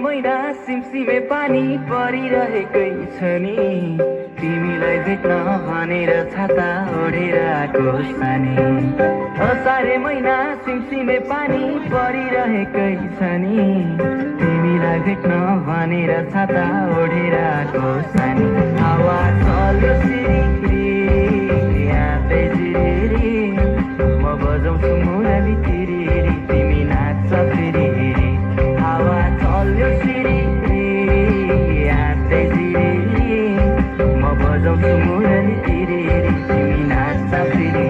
महिना सिमसिमे पानी परिरहेकै छ नि तिमीलाई भेट्न भनेर छाता ओढेर आएको सानी असारे महिना सिमसिमे पानी परिरहेकै छ नि तिमीलाई भेट्न भनेर छाता ओढेर आएको सानी हावा चल्यो सिरिरी आँदै जिरिरी म बजाउँछु मुरली तिरिरी तिमी नाच्छ फेरि हावा चल्यो सिरिरी आँदै जिरिरी म बजाउँछु मुरली तिरिरी तिमी नाच्छ फेरि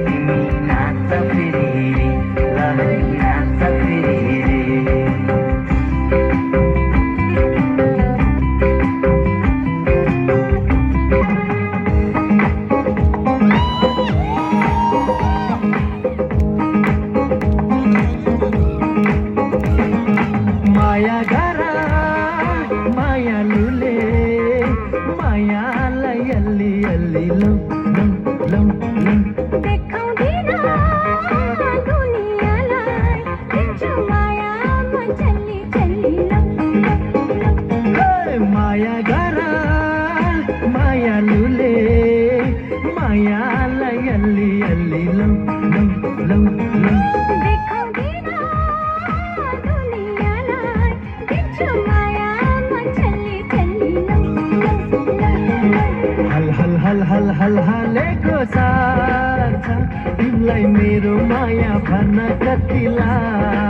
तिमी नाच्छ फेरि लहरी नाच्छ फेरि माया गरा माया लुले मायालाई अल्ली अल्ली लौ लौ लौ लौ देखाउँदिन दुनियाँलाई दिन्छु माया म चल्ली चल्ली लौ लौ माया गरा माया लुले मायालाई अल्ली अल्ली लौ लौ लौ लौ देखाउँदिन दुनियाँलाई दिन्छु माया म चल्ली चल्ली लौ लौ हल हल हल हल हालेको साथ छ तिमीलाई मेरो माया भन्न कति लाग्छ